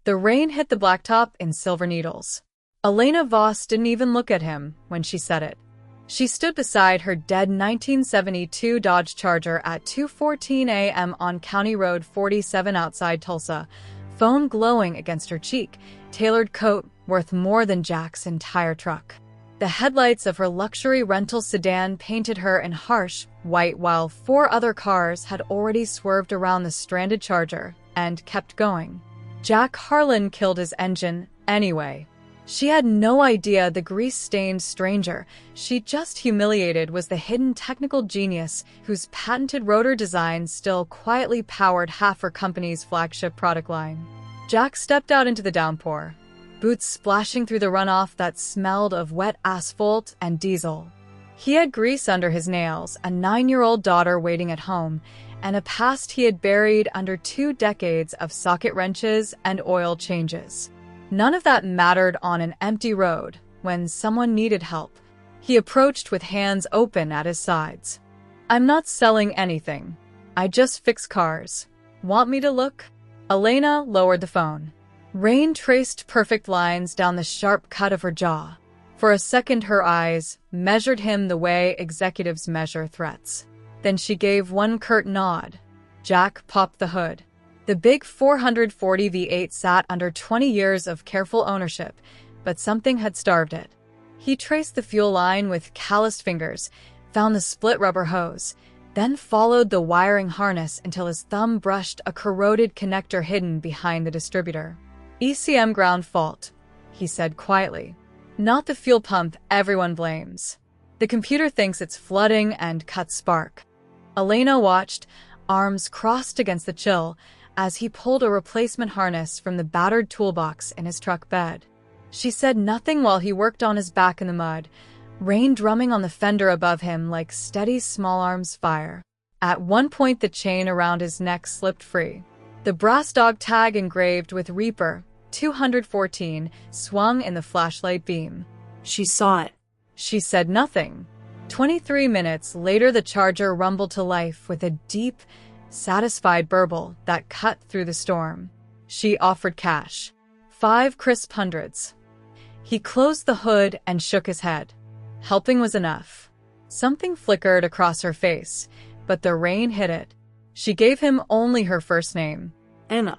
The rain hit the blacktop in silver needles. Elena Voss didn't even look at him when she said it. She stood beside her dead 1972 Dodge Charger at 2:14 a.m. on County Road 47 outside Tulsa, phone glowing against her cheek, tailored coat worth more than Jack's entire truck. The headlights of her luxury rental sedan painted her in harsh white while 4 other cars had already swerved around the stranded Charger and kept going. Jack Harlan killed his engine anyway. She had no idea the grease-stained stranger she just humiliated was the hidden technical genius whose patented rotor design still quietly powered half her company's flagship product line. Jack stepped out into the downpour, boots splashing through the runoff that smelled of wet asphalt and diesel. He had grease under his nails, a 9-year-old daughter waiting at home, and a past he had buried under 2 decades of socket wrenches and oil changes. None of that mattered on an empty road when someone needed help. He approached with hands open at his sides. "I'm not selling anything. I just fix cars. Want me to look?" Elena lowered the phone. Rain traced perfect lines down the sharp cut of her jaw. For a second, her eyes measured him the way executives measure threats. Then she gave one curt nod. Jack popped the hood. The big 440 V8 sat under 20 years of careful ownership, but something had starved it. He traced the fuel line with calloused fingers, found the split rubber hose, then followed the wiring harness until his thumb brushed a corroded connector hidden behind the distributor. "ECM ground fault," he said quietly. "Not the fuel pump everyone blames. The computer thinks it's flooding and cuts spark." Elena watched, arms crossed against the chill, as he pulled a replacement harness from the battered toolbox in his truck bed. She said nothing while he worked on his back in the mud, rain drumming on the fender above him like steady small arms fire. At one point, the chain around his neck slipped free. The brass dog tag engraved with Reaper 214 swung in the flashlight beam. "She saw it." She said nothing. 23 minutes later, the Charger rumbled to life with a deep, satisfied burble that cut through the storm. She offered cash. 5 crisp hundreds. He closed the hood and shook his head. Helping was enough. Something flickered across her face, but the rain hid it. She gave him only her first name. "Anna."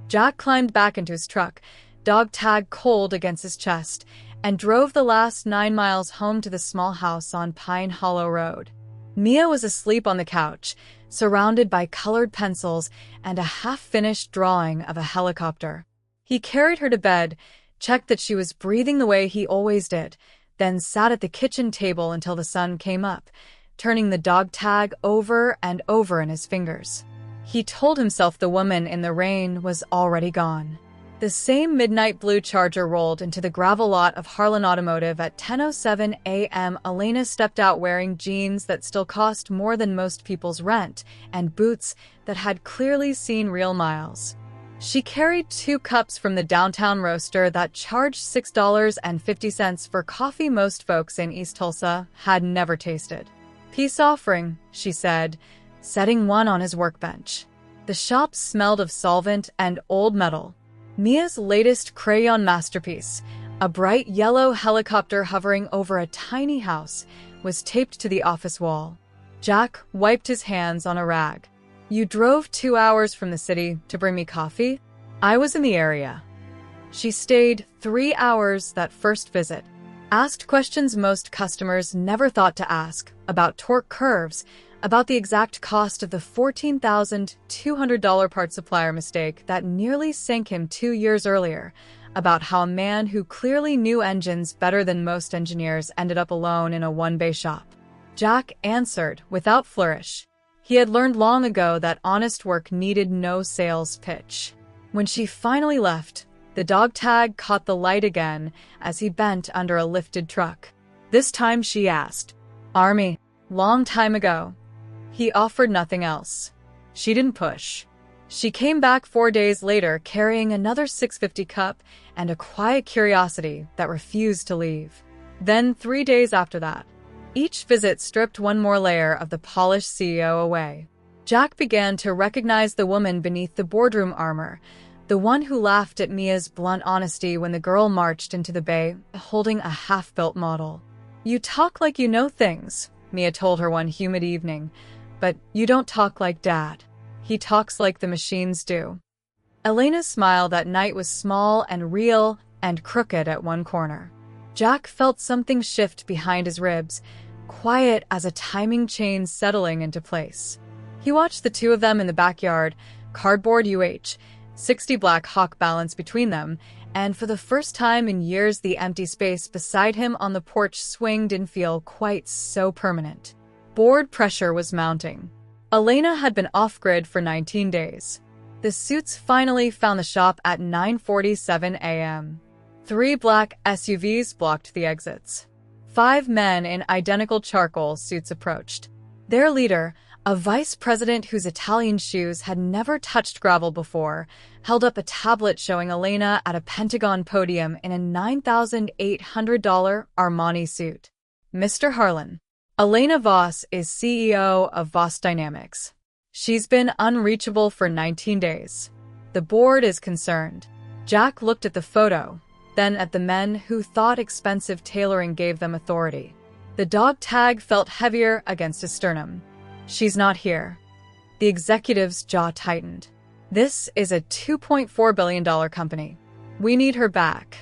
Jack climbed back into his truck, dog tag cold against his chest, and drove the last 9 miles home to the small house on Pine Hollow Road. Mia was asleep on the couch, surrounded by colored pencils and a half-finished drawing of a helicopter. He carried her to bed, checked that she was breathing the way he always did, then sat at the kitchen table until the sun came up, turning the dog tag over and over in his fingers. He told himself the woman in the rain was already gone. The same midnight blue Charger rolled into the gravel lot of Harlan Automotive at 10:07 a.m. Elena stepped out wearing jeans that still cost more than most people's rent and boots that had clearly seen real miles. She carried 2 cups from the downtown roaster that charged $6.50 for coffee most folks in East Tulsa had never tasted. "Peace offering," she said, setting one on his workbench. The shop smelled of solvent and old metal. Mia's latest crayon masterpiece, a bright yellow helicopter hovering over a tiny house, was taped to the office wall. Jack wiped his hands on a rag. "You drove 2 hours from the city to bring me coffee? I was in the area." She stayed 3 hours that first visit, asked questions most customers never thought to ask, about torque curves, about the exact cost of the $14,200 part supplier mistake that nearly sank him 2 years earlier, about how a man who clearly knew engines better than most engineers ended up alone in a one-bay shop. Jack answered without flourish. He had learned long ago that honest work needed no sales pitch. When she finally left, the dog tag caught the light again as he bent under a lifted truck. This time she asked, "Army, long time ago." He offered nothing else. She didn't push. She came back 4 days later carrying another 650 cup and a quiet curiosity that refused to leave. Then 3 days after that. Each visit stripped one more layer of the polished CEO away. Jack began to recognize the woman beneath the boardroom armor, The one who laughed at Mia's blunt honesty when the girl marched into the bay, holding a half-built model. "You talk like you know things," Mia told her one humid evening, "but you don't talk like Dad. He talks like the machines do." Elena's smile that night was small and real and crooked at one corner. Jack felt something shift behind his ribs, quiet as a timing chain settling into place. He watched the two of them in the backyard, cardboard 60 Black Hawk balance between them, and for the first time in years the empty space beside him on the porch swing didn't feel quite so permanent. Board pressure was mounting. Elena had been off-grid for 19 days. The suits finally found the shop at 9:47 a.m. 3 black SUVs blocked the exits. 5 men in identical charcoal suits approached. Their leader, a vice president whose Italian shoes had never touched gravel before, held up a tablet showing Elena at a Pentagon podium in a $9,800 Armani suit. "Mr. Harlan, Elena Voss is CEO of Voss Dynamics. She's been unreachable for 19 days. The board is concerned." Jack looked at the photo, then at the men who thought expensive tailoring gave them authority. The dog tag felt heavier against his sternum. "She's not here." The executive's jaw tightened. "This is a $2.4 billion company. We need her back."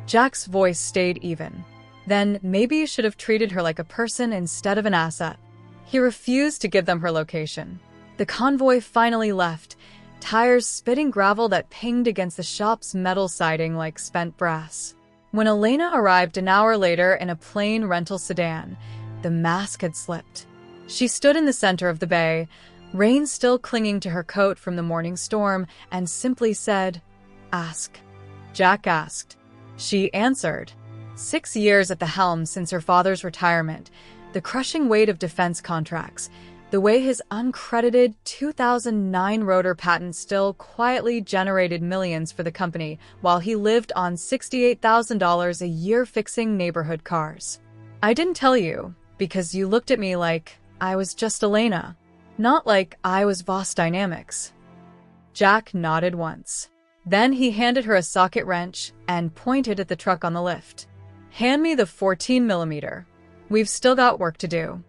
Jack's voice stayed even. "Then maybe you should have treated her like a person instead of an asset." He refused to give them her location. The convoy finally left, tires spitting gravel that pinged against the shop's metal siding like spent brass. When Elena arrived an hour later in a plain rental sedan, the mask had slipped. She stood in the center of the bay, rain still clinging to her coat from the morning storm, and simply said, "Ask." Jack asked. She answered. 6 years at the helm since her father's retirement, the crushing weight of defense contracts, the way his uncredited 2009 rotor patent still quietly generated millions for the company while he lived on $68,000 a year fixing neighborhood cars. "I didn't tell you because you looked at me like I was just Elena, not like I was Voss Dynamics." Jack nodded once. Then he handed her a socket wrench and pointed at the truck on the lift. "Hand me the 14mm. We've still got work to do."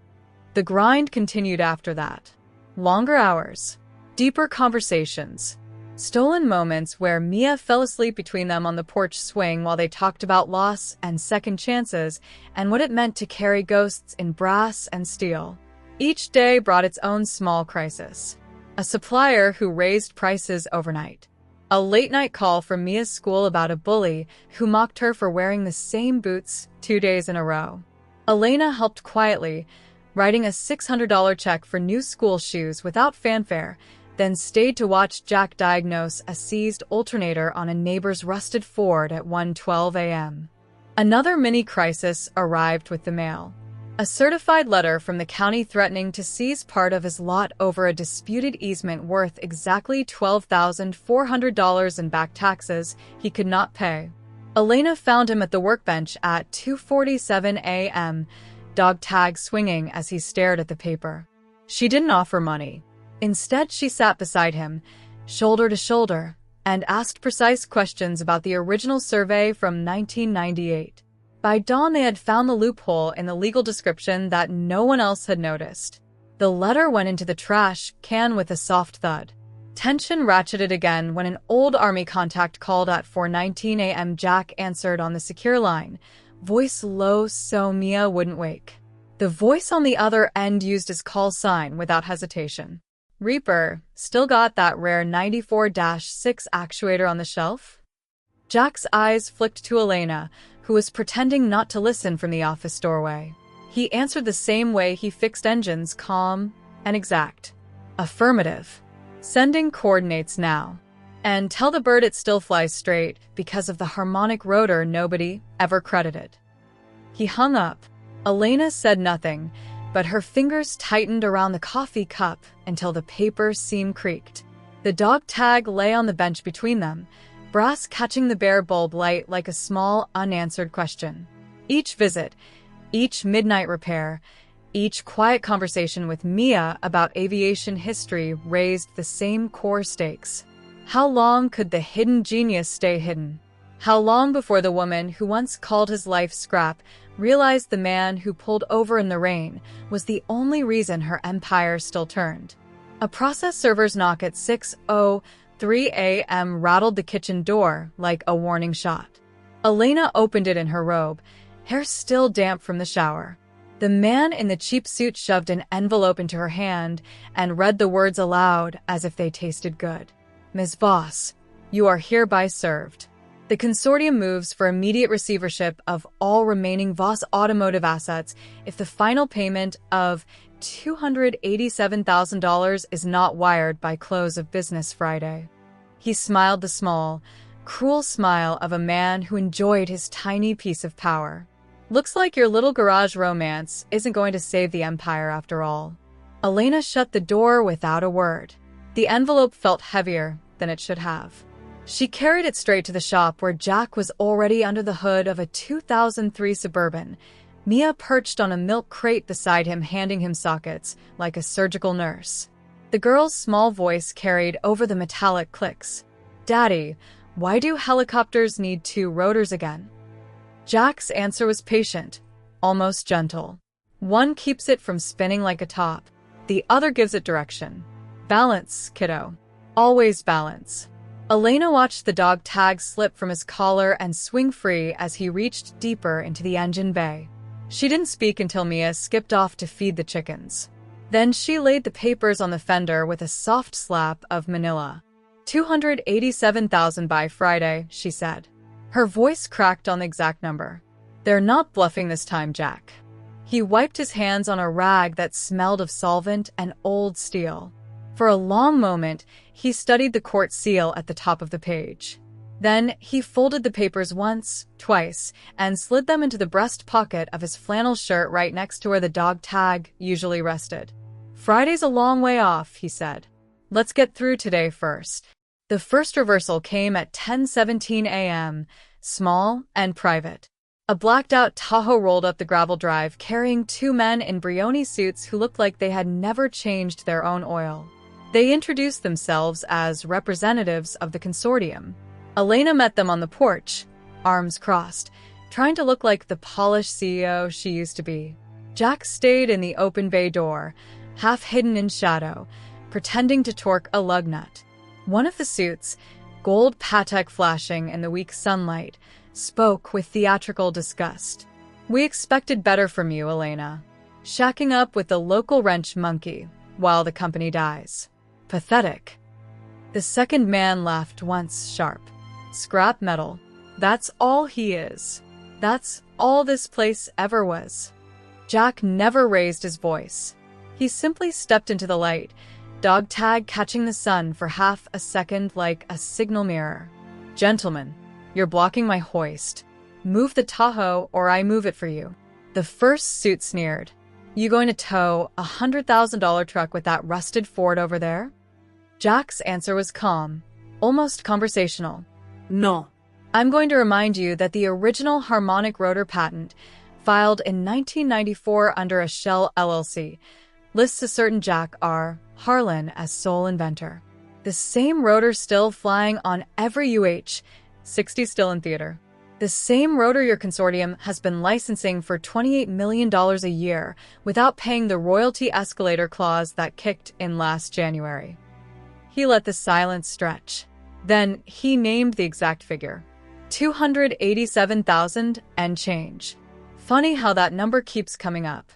The grind continued after that. Longer hours, deeper conversations, stolen moments where Mia fell asleep between them on the porch swing while they talked about loss and second chances and what it meant to carry ghosts in brass and steel. Each day brought its own small crisis. A supplier who raised prices overnight. A late-night call from Mia's school about a bully who mocked her for wearing the same boots 2 days in a row. Elena helped quietly, writing a $600 check for new school shoes without fanfare, then stayed to watch Jack diagnose a seized alternator on a neighbor's rusted Ford at 1:12 a.m. Another mini-crisis arrived with the mail. A certified letter from the county threatening to seize part of his lot over a disputed easement worth exactly $12,400 in back taxes he could not pay. Elena found him at the workbench at 2:47 a.m., dog tag swinging as he stared at the paper. She didn't offer money. Instead, she sat beside him, shoulder to shoulder, and asked precise questions about the original survey from 1998. By dawn, they had found the loophole in the legal description that no one else had noticed. The letter went into the trash can with a soft thud. Tension ratcheted again when an old Army contact called at 4:19 a.m. Jack answered on the secure line, voice low so Mia wouldn't wake. The voice on the other end used his call sign without hesitation. "Reaper, still got that rare 94-6 actuator on the shelf?" Jack's eyes flicked to Elena, who was pretending not to listen from the office doorway. He answered the same way he fixed engines, calm and exact. "Affirmative. Sending coordinates now. And tell the bird it still flies straight because of the harmonic rotor nobody ever credited." He hung up. Elena said nothing, but her fingers tightened around the coffee cup until the paper seam creaked. The dog tag lay on the bench between them, brass catching the bare bulb light like a small, unanswered question. Each visit, each midnight repair, each quiet conversation with Mia about aviation history raised the same core stakes. How long could the hidden genius stay hidden? How long before the woman who once called his life scrap realized the man who pulled over in the rain was the only reason her empire still turned? A process server's knock at 6:03 a.m. rattled the kitchen door like a warning shot. Elena opened it in her robe, hair still damp from the shower. The man in the cheap suit shoved an envelope into her hand and read the words aloud as if they tasted good. Ms. Voss, you are hereby served. The consortium moves for immediate receivership of all remaining Voss automotive assets if the final payment of $287,000 is not wired by close of business Friday. He smiled the small, cruel smile of a man who enjoyed his tiny piece of power. Looks like your little garage romance isn't going to save the empire after all. Elena shut the door without a word. The envelope felt heavier than it should have. She carried it straight to the shop where Jack was already under the hood of a 2003 Suburban, Mia perched on a milk crate beside him, handing him sockets like a surgical nurse. The girl's small voice carried over the metallic clicks. Daddy, why do helicopters need 2 rotors again? Jack's answer was patient, almost gentle. One keeps it from spinning like a top. The other gives it direction. Balance, kiddo. Always balance. Elena watched the dog tag slip from his collar and swing free as he reached deeper into the engine bay. She didn't speak until Mia skipped off to feed the chickens. Then she laid the papers on the fender with a soft slap of manila. $287,000 by Friday, she said. Her voice cracked on the exact number. They're not bluffing this time, Jack. He wiped his hands on a rag that smelled of solvent and old steel. For a long moment, he studied the court seal at the top of the page. Then he folded the papers once, twice, and slid them into the breast pocket of his flannel shirt right next to where the dog tag usually rested. Friday's a long way off, he said. Let's get through today first. The first reversal came at 10:17 a.m., small and private. A blacked-out Tahoe rolled up the gravel drive carrying 2 men in Brioni suits who looked like they had never changed their own oil. They introduced themselves as representatives of the consortium. Elena met them on the porch, arms crossed, trying to look like the polished CEO she used to be. Jack stayed in the open bay door, half hidden in shadow, pretending to torque a lug nut. One of the suits, gold Patek flashing in the weak sunlight, spoke with theatrical disgust. We expected better from you, Elena. Shacking up with the local wrench monkey while the company dies. Pathetic. The second man laughed once sharp. Scrap metal. That's all he is. That's all this place ever was. Jack never raised his voice. He simply stepped into the light, dog tag catching the sun for half a second like a signal mirror. Gentlemen, you're blocking my hoist. Move the Tahoe or I move it for you. The first suit sneered. You going to tow a $100,000 truck with that rusted Ford over there? Jack's answer was calm, almost conversational. No. I'm going to remind you that the original harmonic rotor patent, filed in 1994 under a Shell LLC, lists a certain Jack R. Harlan as sole inventor. The same rotor still flying on every UH-60 still in theater. The same rotor your consortium has been licensing for $28 million a year without paying the royalty escalator clause that kicked in last January. He let the silence stretch. Then he named the exact figure. 287,000 and change. Funny how that number keeps coming up.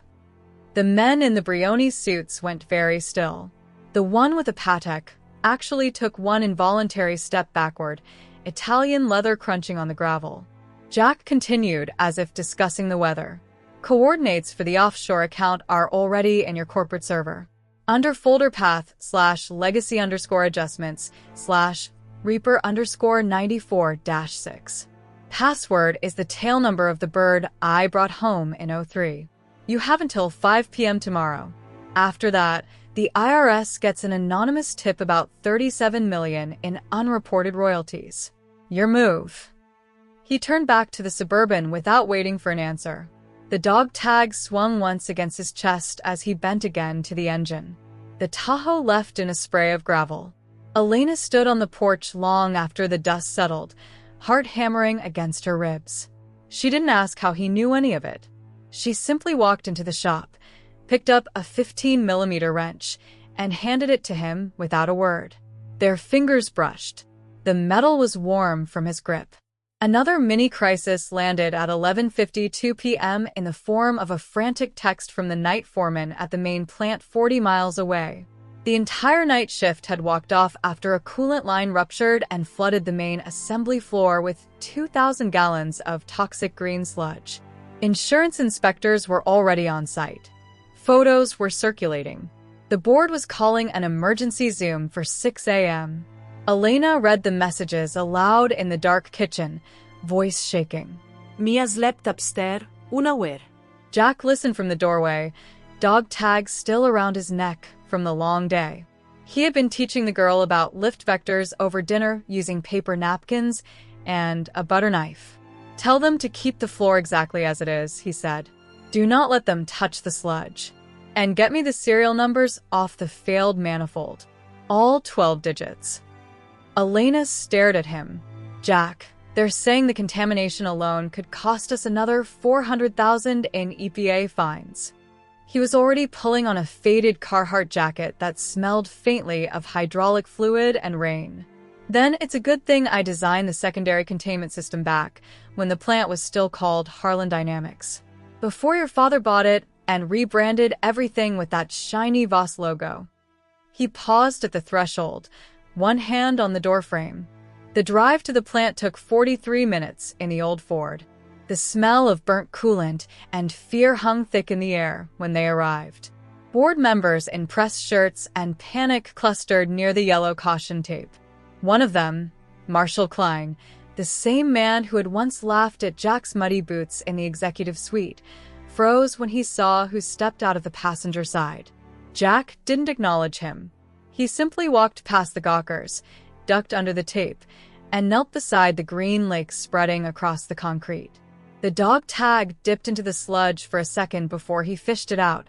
The men in the Brioni suits went very still. The one with the Patek actually took one involuntary step backward, Italian leather crunching on the gravel. Jack continued as if discussing the weather. Coordinates for the offshore account are already in your corporate server. Under folder path /legacy_adjustments/Reaper_94-6. Password is the tail number of the bird I brought home in 03. You have until 5 p.m. tomorrow. After that, the IRS gets an anonymous tip about $37 million in unreported royalties. Your move. He turned back to the Suburban without waiting for an answer. The dog tag swung once against his chest as he bent again to the engine. The Tahoe left in a spray of gravel. Elena stood on the porch long after the dust settled, heart hammering against her ribs. She didn't ask how he knew any of it. She simply walked into the shop, picked up a 15mm wrench, and handed it to him without a word. Their fingers brushed. The metal was warm from his grip. Another mini-crisis landed at 11:52 p.m. in the form of a frantic text from the night foreman at the main plant 40 miles away. The entire night shift had walked off after a coolant line ruptured and flooded the main assembly floor with 2,000 gallons of toxic green sludge. Insurance inspectors were already on site. Photos were circulating. The board was calling an emergency Zoom for 6 a.m. Elena read the messages aloud in the dark kitchen, voice shaking. Mia slept upstairs, unaware. Jack listened from the doorway, dog tags still around his neck from the long day. He had been teaching the girl about lift vectors over dinner using paper napkins and a butter knife. Tell them to keep the floor exactly as it is, he said. Do not let them touch the sludge. And get me the serial numbers off the failed manifold. All 12 digits. Elena stared at him. Jack, they're saying the contamination alone could cost us another $400,000 in EPA fines. He was already pulling on a faded Carhartt jacket that smelled faintly of hydraulic fluid and rain. Then it's a good thing I designed the secondary containment system back when the plant was still called Harlan Dynamics. Before your father bought it and rebranded everything with that shiny Voss logo. He paused at the threshold, one hand on the doorframe. The drive to the plant took 43 minutes in the old Ford. The smell of burnt coolant and fear hung thick in the air when they arrived. Board members in pressed shirts and panic clustered near the yellow caution tape. One of them, Marshall Klein, the same man who had once laughed at Jack's muddy boots in the executive suite, froze when he saw who stepped out of the passenger side. Jack didn't acknowledge him. He simply walked past the gawkers, ducked under the tape, and knelt beside the green lake spreading across the concrete. The dog tag dipped into the sludge for a second before he fished it out,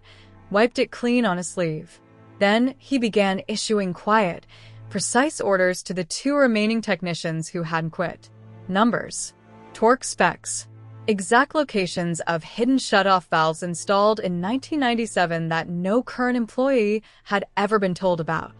wiped it clean on his sleeve. Then he began issuing quiet, precise orders to the 2 remaining technicians who hadn't quit. Numbers, torque specs, exact locations of hidden shutoff valves installed in 1997 that no current employee had ever been told about.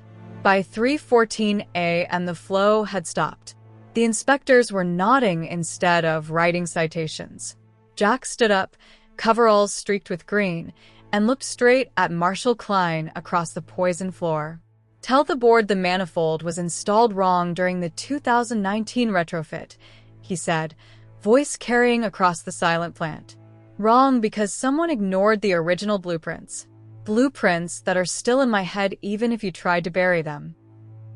By 3:14 a.m. the flow had stopped. The inspectors were nodding instead of writing citations. Jack stood up, coveralls streaked with green, and looked straight at Marshall Klein across the poison floor. Tell the board the manifold was installed wrong during the 2019 retrofit, he said, voice carrying across the silent plant. Wrong because someone ignored the original blueprints. Blueprints that are still in my head even if you tried to bury them.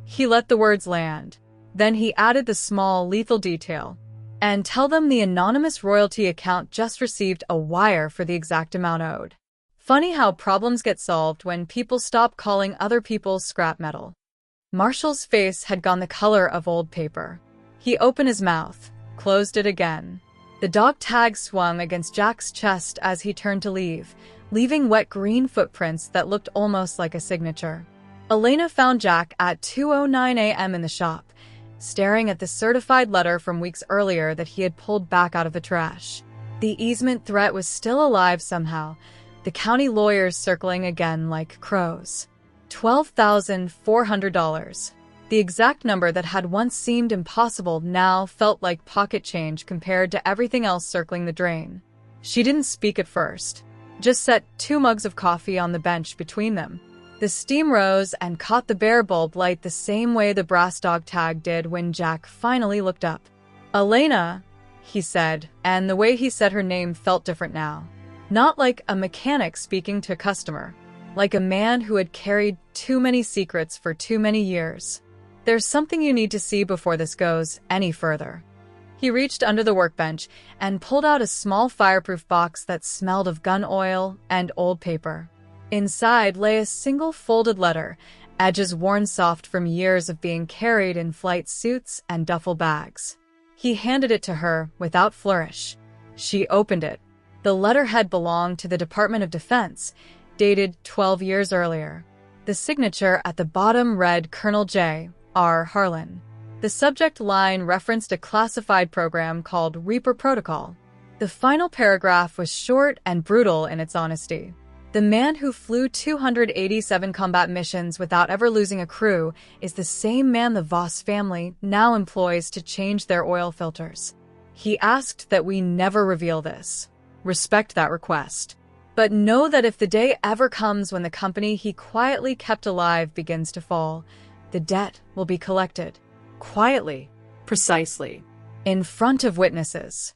He let the words land. Then he added the small, lethal detail. And tell them the anonymous royalty account just received a wire for the exact amount owed. Funny how problems get solved when people stop calling other people scrap metal. Marshall's face had gone the color of old paper. He opened his mouth, closed it again. The dog tag swung against Jack's chest as he turned to leave, leaving wet green footprints that looked almost like a signature. Elena found Jack at 2:09 a.m. in the shop, staring at the certified letter from weeks earlier that he had pulled back out of the trash. The easement threat was still alive somehow, the county lawyers circling again like crows. $12,400. The exact number that had once seemed impossible now felt like pocket change compared to everything else circling the drain. She didn't speak at first, just set 2 mugs of coffee on the bench between them. The steam rose and caught the bare bulb light the same way the brass dog tag did when Jack finally looked up. Elena, he said, and the way he said her name felt different now. Not like a mechanic speaking to a customer, like a man who had carried too many secrets for too many years. There's something you need to see before this goes any further. He reached under the workbench and pulled out a small fireproof box that smelled of gun oil and old paper. Inside lay a single folded letter, edges worn soft from years of being carried in flight suits and duffel bags. He handed it to her without flourish. She opened it. The letterhead belonged to the Department of Defense, dated 12 years earlier. The signature at the bottom read Colonel J., R. Harlan. The subject line referenced a classified program called Reaper Protocol. The final paragraph was short and brutal in its honesty. The man who flew 287 combat missions without ever losing a crew is the same man the Voss family now employs to change their oil filters. He asked that we never reveal this. Respect that request. But know that if the day ever comes when the company he quietly kept alive begins to fall, the debt will be collected. Quietly. Precisely. In front of witnesses.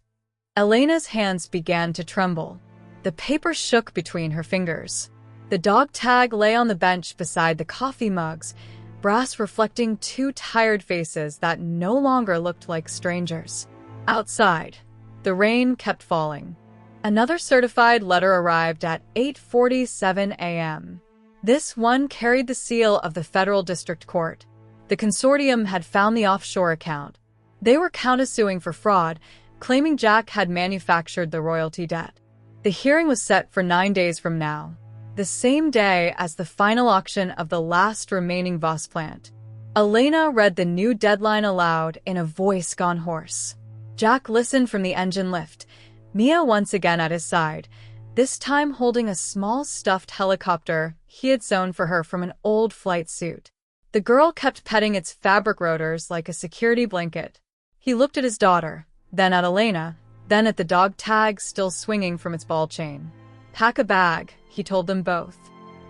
Elena's hands began to tremble. The paper shook between her fingers. The dog tag lay on the bench beside the coffee mugs, brass reflecting two tired faces that no longer looked like strangers. Outside, the rain kept falling. Another certified letter arrived at 8:47 a.m. This one carried the seal of the Federal District Court. The consortium had found the offshore account. They were countersuing for fraud, claiming Jack had manufactured the royalty debt. The hearing was set for 9 days from now, the same day as the final auction of the last remaining Voss plant. Elena read the new deadline aloud in a voice gone hoarse. Jack listened from the engine lift, Mia once again at his side, this time holding a small stuffed helicopter he had sewn for her from an old flight suit. The girl kept petting its fabric rotors like a security blanket. He looked at his daughter, then at Elena, then at the dog tag still swinging from its ball chain. Pack a bag, he told them both.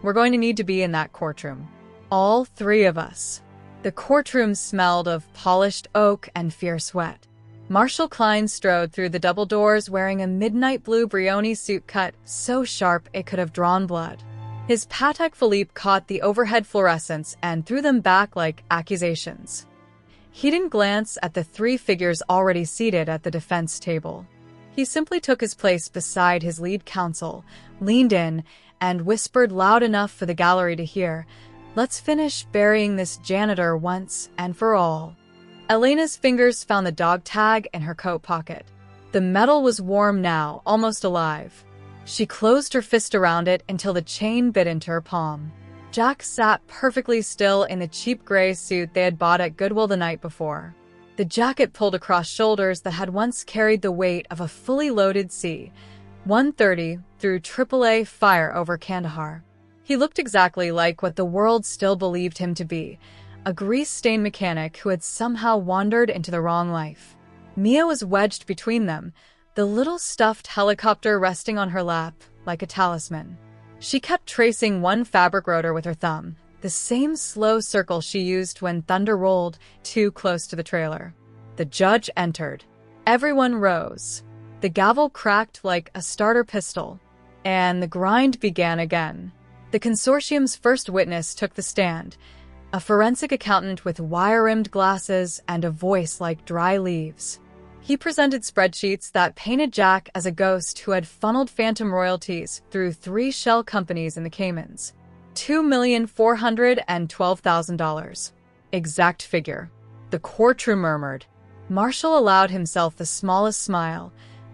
We're going to need to be in that courtroom. All three of us. The courtroom smelled of polished oak and fierce sweat. Marshall Klein strode through the double doors wearing a midnight blue Brioni suit cut so sharp it could have drawn blood. His Patek Philippe caught the overhead fluorescents and threw them back like accusations. He didn't glance at the three figures already seated at the defense table. He simply took his place beside his lead counsel, leaned in, and whispered loud enough for the gallery to hear, "Let's finish burying this janitor once and for all." Elena's fingers found the dog tag in her coat pocket. The metal was warm now, almost alive. She closed her fist around it until the chain bit into her palm. Jack sat perfectly still in the cheap gray suit they had bought at Goodwill the night before. The jacket pulled across shoulders that had once carried the weight of a fully loaded C-130 through AAA fire over Kandahar. He looked exactly like what the world still believed him to be, a grease-stained mechanic who had somehow wandered into the wrong life. Mia was wedged between them, the little stuffed helicopter resting on her lap like a talisman. She kept tracing one fabric rotor with her thumb, the same slow circle she used when thunder rolled too close to the trailer. The judge entered. Everyone rose. The gavel cracked like a starter pistol, and the grind began again. The consortium's first witness took the stand, a forensic accountant with wire-rimmed glasses and a voice like dry leaves. He presented spreadsheets that painted Jack as a ghost who had funneled phantom royalties through 3 shell companies in the Caymans. $2,412,000. Exact figure. The courtroom murmured. Marshall allowed himself the smallest smile,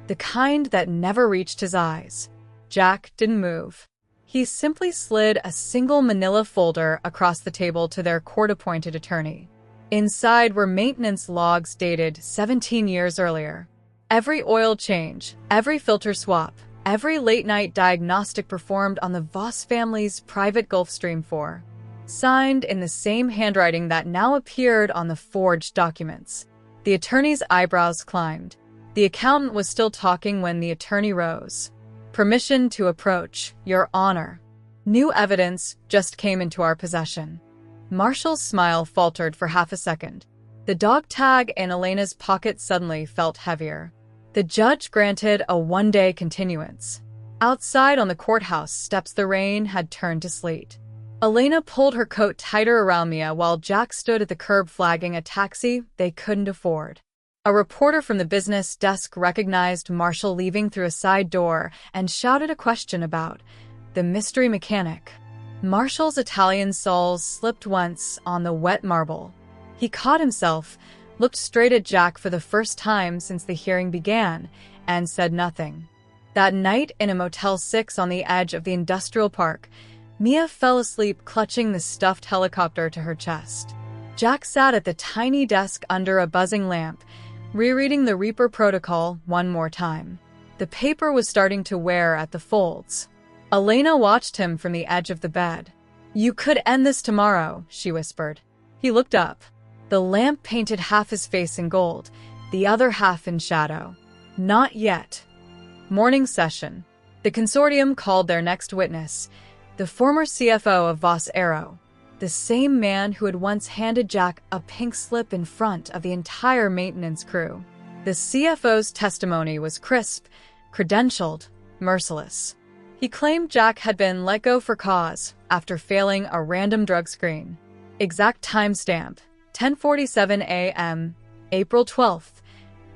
the kind that never reached his eyes. Jack didn't move. He simply slid a single manila folder across the table to their court-appointed attorney. Inside were maintenance logs dated 17 years earlier. Every oil change, every filter swap, every late-night diagnostic performed on the Voss family's private Gulfstream 4. Signed in the same handwriting that now appeared on the forged documents. The attorney's eyebrows climbed. The accountant was still talking when the attorney rose. "Permission to approach, Your Honor. New evidence just came into our possession." Marshall's smile faltered for half a second. The dog tag in Elena's pocket suddenly felt heavier. The judge granted a 1-day continuance. Outside on the courthouse steps the rain had turned to sleet. Elena pulled her coat tighter around Mia while Jack stood at the curb flagging a taxi they couldn't afford. A reporter from the business desk recognized Marshall leaving through a side door and shouted a question about the mystery mechanic. Marshall's Italian soles slipped once on the wet marble. He caught himself, looked straight at Jack for the first time since the hearing began, and said nothing. That night in a Motel 6 on the edge of the industrial park, Mia fell asleep clutching the stuffed helicopter to her chest. Jack sat at the tiny desk under a buzzing lamp, rereading the Reaper protocol one more time. The paper was starting to wear at the folds. Elena watched him from the edge of the bed. "You could end this tomorrow," she whispered. He looked up. The lamp painted half his face in gold, the other half in shadow. "Not yet." Morning session. The consortium called their next witness, the former CFO of Voss Aero, the same man who had once handed Jack a pink slip in front of the entire maintenance crew. The CFO's testimony was crisp, credentialed, merciless. He claimed Jack had been let go for cause after failing a random drug screen. Exact timestamp, 10:47 a.m., April 12th,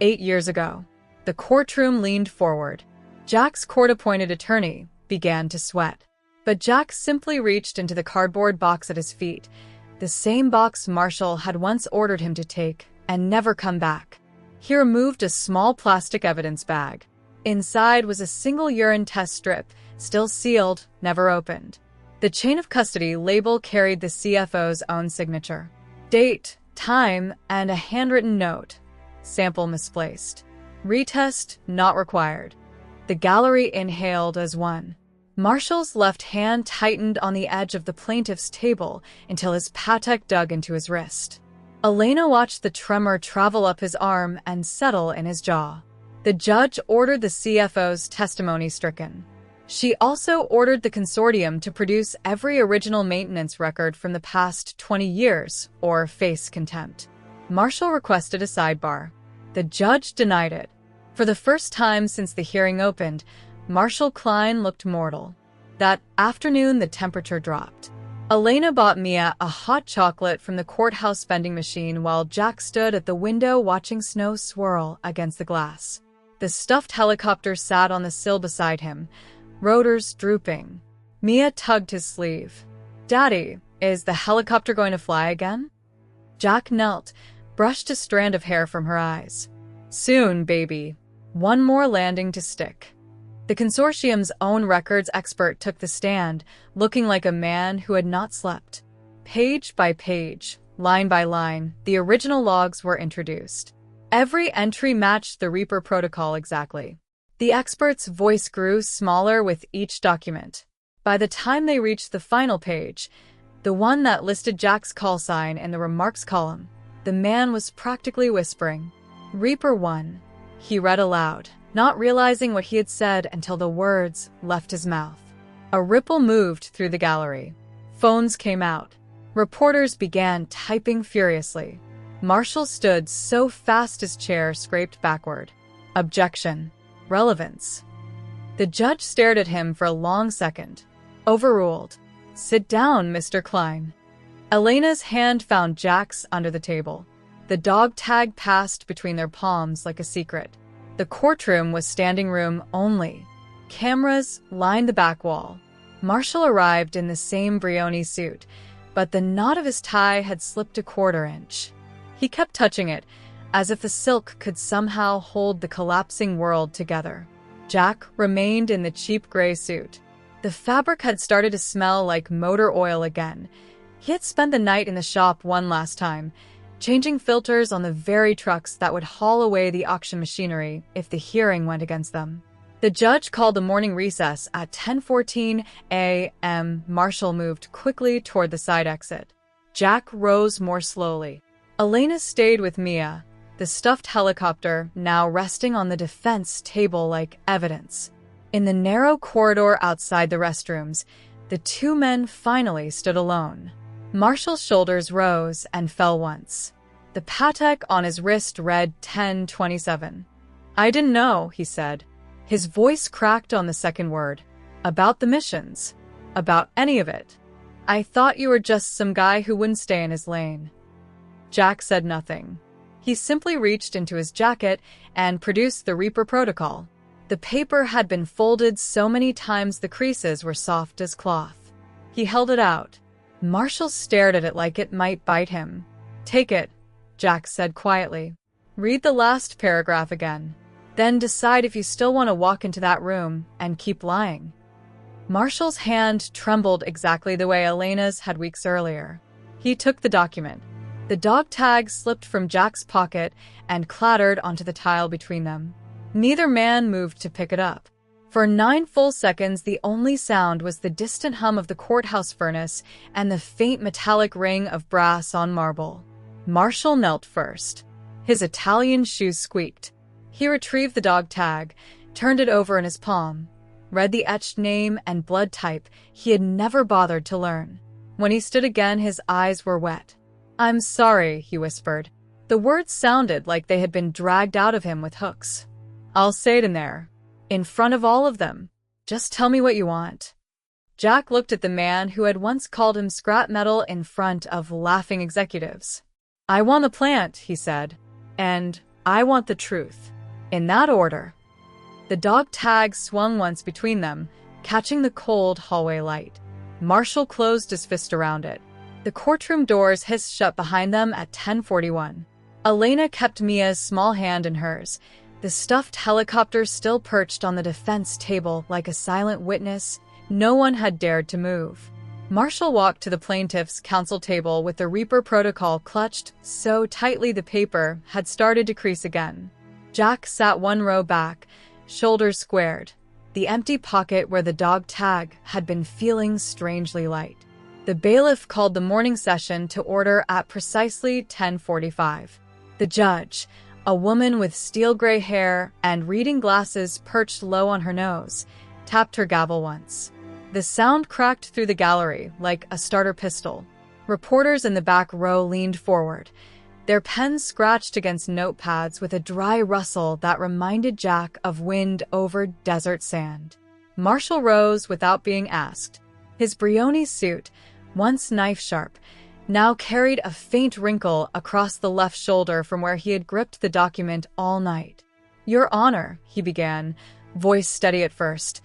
8 years ago. The courtroom leaned forward. Jack's court-appointed attorney began to sweat. But Jack simply reached into the cardboard box at his feet, the same box Marshall had once ordered him to take and never come back. He removed a small plastic evidence bag. Inside was a single urine test strip, still sealed, never opened. The chain of custody label carried the CFO's own signature. Date, time, and a handwritten note. Sample misplaced. Retest not required. The gallery inhaled as one. Marshall's left hand tightened on the edge of the plaintiff's table until his Patek dug into his wrist. Elena watched the tremor travel up his arm and settle in his jaw. The judge ordered the CFO's testimony stricken. She also ordered the consortium to produce every original maintenance record from the past 20 years, or face contempt. Marshall requested a sidebar. The judge denied it. For the first time since the hearing opened, Marshall Klein looked mortal. That afternoon, the temperature dropped. Elena bought Mia a hot chocolate from the courthouse vending machine while Jack stood at the window watching snow swirl against the glass. The stuffed helicopter sat on the sill beside him, rotors drooping. Mia tugged his sleeve. "Daddy, is the helicopter going to fly again?" Jack knelt, brushed a strand of hair from her eyes. "Soon, baby. One more landing to stick." The consortium's own records expert took the stand, looking like a man who had not slept. Page by page, line by line, the original logs were introduced. Every entry matched the Reaper protocol exactly. The expert's voice grew smaller with each document. By the time they reached the final page, the one that listed Jack's call sign in the remarks column, the man was practically whispering. "Reaper 1. He read aloud, not realizing what he had said until the words left his mouth. A ripple moved through the gallery. Phones came out. Reporters began typing furiously. Marshall stood so fast his chair scraped backward. Objection. Relevance. The judge stared at him for a long second. Overruled. "Sit down, Mr. Klein." Elena's hand found Jack's under the table. The dog tag passed between their palms like a secret. The courtroom was standing room only. Cameras lined the back wall. Marshall arrived in the same Brioni suit, but the knot of his tie had slipped a quarter inch. He kept touching it, as if the silk could somehow hold the collapsing world together. Jack remained in the cheap gray suit. The fabric had started to smell like motor oil again. He had spent the night in the shop one last time, changing filters on the very trucks that would haul away the auction machinery if the hearing went against them. The judge called a morning recess at 10:14 a.m. Marshall moved quickly toward the side exit. Jack rose more slowly. Elena stayed with Mia, the stuffed helicopter now resting on the defense table like evidence. In the narrow corridor outside the restrooms, the two men finally stood alone. Marshall's shoulders rose and fell once. The Patek on his wrist read 10:27. "I didn't know," he said. His voice cracked on the second word. "About the missions. About any of it. I thought you were just some guy who wouldn't stay in his lane." Jack said nothing. He simply reached into his jacket and produced the Reaper protocol. The paper had been folded so many times the creases were soft as cloth. He held it out. Marshall stared at it like it might bite him. "Take it," Jack said quietly. "Read the last paragraph again. Then decide if you still want to walk into that room and keep lying." Marshall's hand trembled exactly the way Elena's had weeks earlier. He took the document. The dog tag slipped from Jack's pocket and clattered onto the tile between them. Neither man moved to pick it up. For 9 full seconds, the only sound was the distant hum of the courthouse furnace and the faint metallic ring of brass on marble. Marshall knelt first. His Italian shoes squeaked. He retrieved the dog tag, turned it over in his palm, read the etched name and blood type he had never bothered to learn. When he stood again, his eyes were wet. "I'm sorry," he whispered. The words sounded like they had been dragged out of him with hooks. "I'll say it in there. In front of all of them. Just tell me what you want." Jack looked at the man who had once called him scrap metal in front of laughing executives. "I want the plant," he said. "And I want the truth. In that order." The dog tag swung once between them, catching the cold hallway light. Marshall closed his fist around it. The courtroom doors hissed shut behind them at 10:41. Elena kept Mia's small hand in hers, the stuffed helicopter still perched on the defense table like a silent witness. No one had dared to move. Marshall walked to the plaintiff's counsel table with the Reaper protocol clutched so tightly the paper had started to crease again. Jack sat 1 row back, shoulders squared, the empty pocket where the dog tag had been feeling strangely light. The bailiff called the morning session to order at precisely 10:45. The judge, a woman with steel gray hair and reading glasses perched low on her nose, tapped her gavel once. The sound cracked through the gallery like a starter pistol. Reporters in the back row leaned forward, their pens scratched against notepads with a dry rustle that reminded Jack of wind over desert sand. Marshall rose without being asked. His Brioni suit, once knife-sharp, now carried a faint wrinkle across the left shoulder from where he had gripped the document all night. "Your Honor," he began, voice steady at first,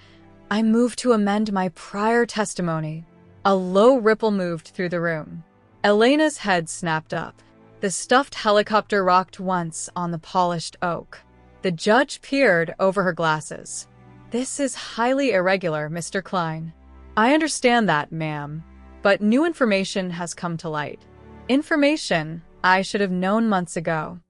"I move to amend my prior testimony." A low ripple moved through the room. Elena's head snapped up. The stuffed helicopter rocked once on the polished oak. The judge peered over her glasses. "This is highly irregular, Mr. Klein." "I understand that, ma'am. But new information has come to light. Information I should have known months ago."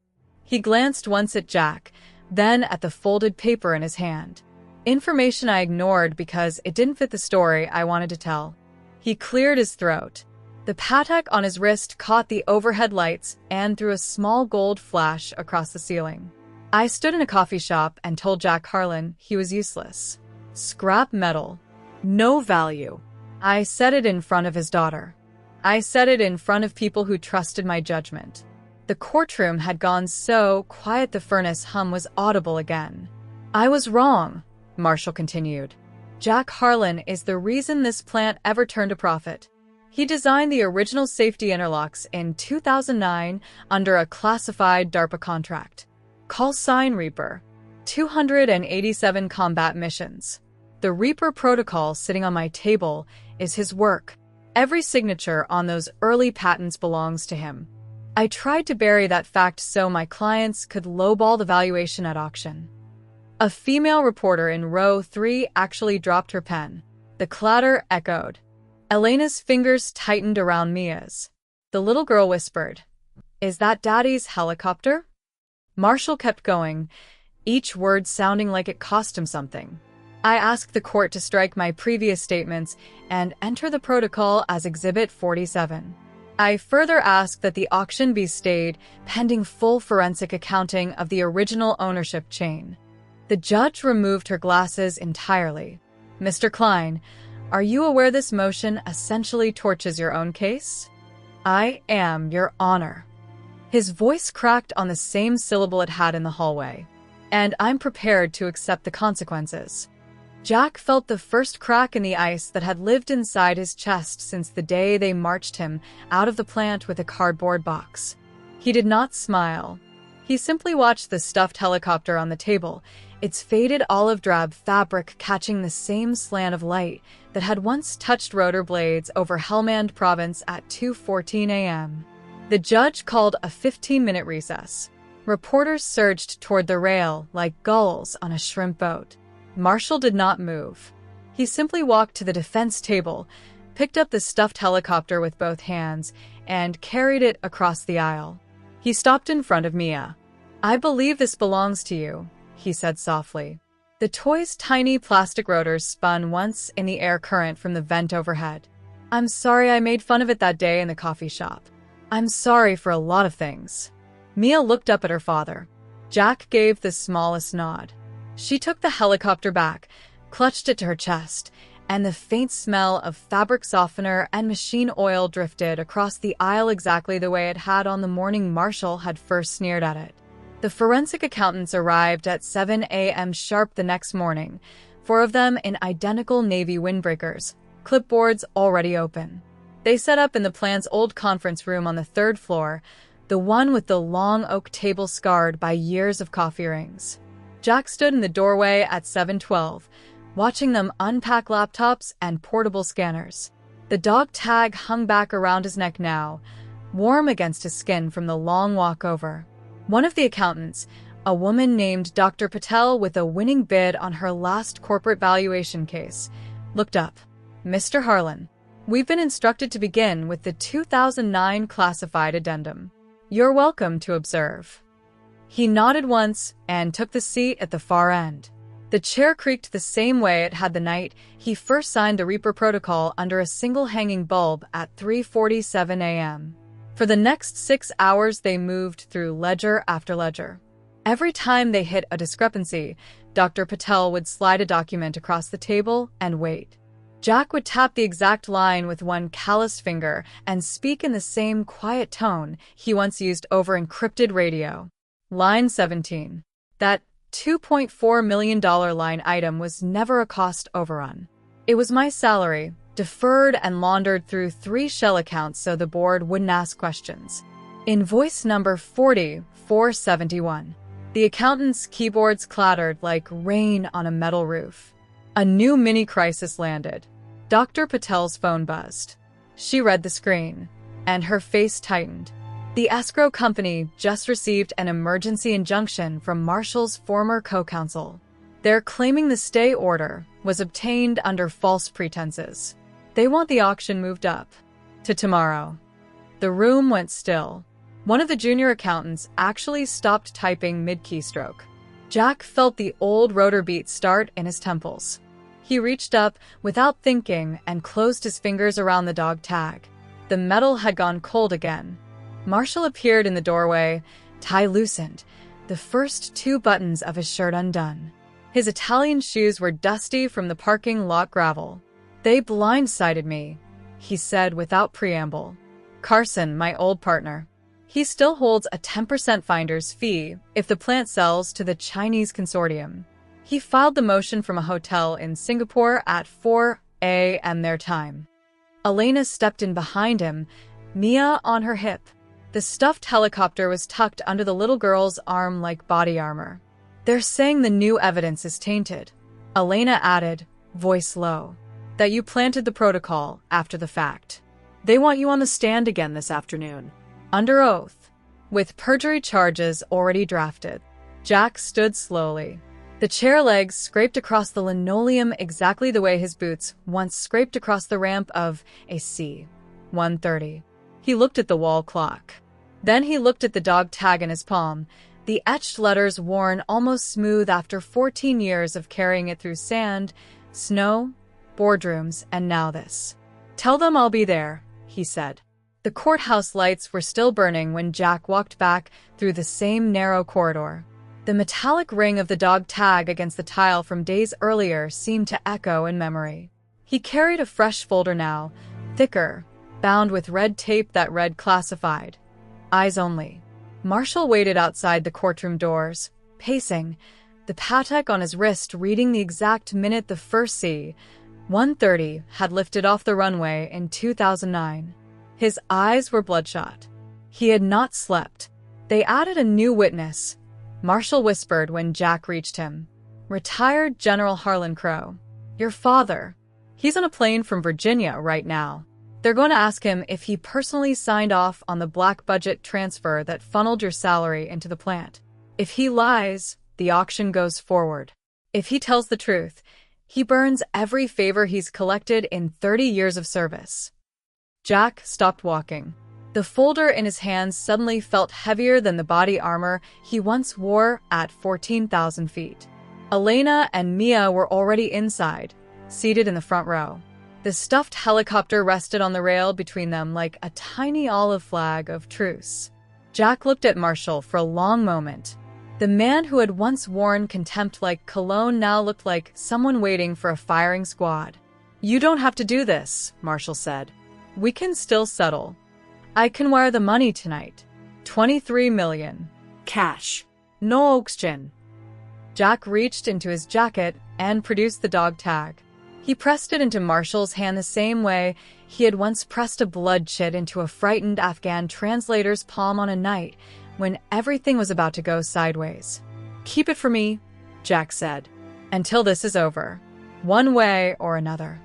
He glanced once at Jack, then at the folded paper in his hand. "Information I ignored because it didn't fit the story I wanted to tell." He cleared his throat. The Patek on his wrist caught the overhead lights and threw a small gold flash across the ceiling. "I stood in a coffee shop and told Jack Harlan he was useless. Scrap metal. No value. I said it in front of his daughter. I said it in front of people who trusted my judgment." The courtroom had gone so quiet the furnace hum was audible again. "I was wrong," Marshall continued. "Jack Harlan is the reason this plant ever turned a profit. He designed the original safety interlocks in 2009 under a classified DARPA contract. Call sign Reaper. 287 combat missions. The Reaper protocol sitting on my table is his work. Every signature on those early patents belongs to him. I tried to bury that fact so my clients could lowball the valuation at auction." A female reporter in row 3 actually dropped her pen. The clatter echoed. Elena's fingers tightened around Mia's. The little girl whispered, "Is that Daddy's helicopter?" Marshall kept going, each word sounding like it cost him something. "I asked the court to strike my previous statements and enter the protocol as Exhibit 47. I further ask that the auction be stayed pending full forensic accounting of the original ownership chain." The judge removed her glasses entirely. "Mr. Klein, are you aware this motion essentially torches your own case?" "I am, Your Honor." His voice cracked on the same syllable it had in the hallway. "And I'm prepared to accept the consequences." Jack felt the first crack in the ice that had lived inside his chest since the day they marched him out of the plant with a cardboard box. He did not smile. He simply watched the stuffed helicopter on the table, its faded olive drab fabric catching the same slant of light that had once touched rotor blades over Helmand Province at 2:14 a.m. The judge called a 15-minute recess. Reporters surged toward the rail like gulls on a shrimp boat. Marshall did not move. He simply walked to the defense table, picked up the stuffed helicopter with both hands, and carried it across the aisle. He stopped in front of Mia. "I believe this belongs to you," he said softly. The toy's tiny plastic rotors spun once in the air current from the vent overhead. "I'm sorry I made fun of it that day in the coffee shop. I'm sorry for a lot of things." Mia looked up at her father. Jack gave the smallest nod. She took the helicopter back, clutched it to her chest, and the faint smell of fabric softener and machine oil drifted across the aisle exactly the way it had on the morning Marshall had first sneered at it. The forensic accountants arrived at 7 a.m. sharp the next morning, 4 of them in identical Navy windbreakers, clipboards already open. They set up in the plant's old conference room on the 3rd floor, the one with the long oak table scarred by years of coffee rings. Jack stood in the doorway at 7:12, watching them unpack laptops and portable scanners. The dog tag hung back around his neck now, warm against his skin from the long walk over. One of the accountants, a woman named Dr. Patel with a winning bid on her last corporate valuation case, looked up. "Mr. Harlan, we've been instructed to begin with the 2009 classified addendum. You're welcome to observe." He nodded once and took the seat at the far end. The chair creaked the same way it had the night he first signed the Reaper Protocol under a single hanging bulb at 3:47 a.m. For the next 6 hours, they moved through ledger after ledger. Every time they hit a discrepancy, Dr. Patel would slide a document across the table and wait. Jack would tap the exact line with one calloused finger and speak in the same quiet tone he once used over encrypted radio. Line 17. That $2.4 million line item was never a cost overrun. It was my salary, deferred and laundered through 3 shell accounts so the board wouldn't ask questions. Invoice number 4471. The accountant's keyboards clattered like rain on a metal roof. A new mini-crisis landed. Dr. Patel's phone buzzed. She read the screen, and her face tightened. The escrow company just received an emergency injunction from Marshall's former co-counsel. They're claiming the stay order was obtained under false pretenses. They want the auction moved up to tomorrow. The room went still. One of the junior accountants actually stopped typing mid-keystroke. Jack felt the old rotor beat start in his temples. He reached up without thinking and closed his fingers around the dog tag. The metal had gone cold again. Marshall appeared in the doorway, tie loosened, the first 2 buttons of his shirt undone. His Italian shoes were dusty from the parking lot gravel. "They blindsided me," he said without preamble. "Carson, my old partner. He still holds a 10% finder's fee if the plant sells to the Chinese consortium. He filed the motion from a hotel in Singapore at 4 a.m. their time." Elena stepped in behind him, Mia on her hip. The stuffed helicopter was tucked under the little girl's arm like body armor. "They're saying the new evidence is tainted," Elena added, voice low. "That you planted the protocol after the fact. They want you on the stand again this afternoon." Under oath, with perjury charges already drafted. Jack stood slowly. The chair legs scraped across the linoleum exactly the way his boots once scraped across the ramp of a C-130. He looked at the wall clock. Then he looked at the dog tag in his palm, the etched letters worn almost smooth after 14 years of carrying it through sand, snow, boardrooms, and now this. "Tell them I'll be there," he said. The courthouse lights were still burning when Jack walked back through the same narrow corridor. The metallic ring of the dog tag against the tile from days earlier seemed to echo in memory. He carried a fresh folder now, thicker, bound with red tape that read classified. Eyes only. Marshall waited outside the courtroom doors, pacing, the Patek on his wrist reading the exact minute the first C-130 had lifted off the runway in 2009. His eyes were bloodshot. He had not slept. "They added a new witness," Marshall whispered when Jack reached him. "Retired General Harlan Crow. Your father. He's on a plane from Virginia right now. They're going to ask him if he personally signed off on the black budget transfer that funneled your salary into the plant. If he lies, the auction goes forward. If he tells the truth, he burns every favor he's collected in 30 years of service." Jack stopped walking. The folder in his hands suddenly felt heavier than the body armor he once wore at 14,000 feet. Elena and Mia were already inside, seated in the front row. The stuffed helicopter rested on the rail between them like a tiny olive flag of truce. Jack looked at Marshall for a long moment. The man who had once worn contempt-like cologne now looked like someone waiting for a firing squad. You don't have to do this, Marshall said. We can still settle. I can wire the money tonight. 23 million. Cash. No auction. Jack reached into his jacket and produced the dog tag. He pressed it into Marshall's hand the same way he had once pressed a blood chit into a frightened Afghan translator's palm on a night when everything was about to go sideways. Keep it for me, Jack said. Until this is over, one way or another.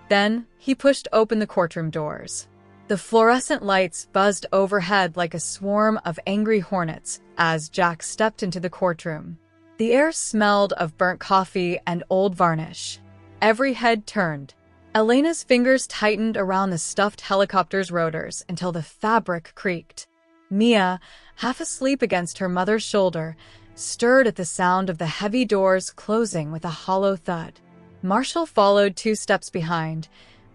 Then he pushed open the courtroom doors. The fluorescent lights buzzed overhead like a swarm of angry hornets as Jack stepped into the courtroom. The air smelled of burnt coffee and old varnish. Every head turned. Elena's fingers tightened around the stuffed helicopter's rotors until the fabric creaked. Mia, half asleep against her mother's shoulder, stirred at the sound of the heavy doors closing with a hollow thud. Marshall followed 2 steps behind,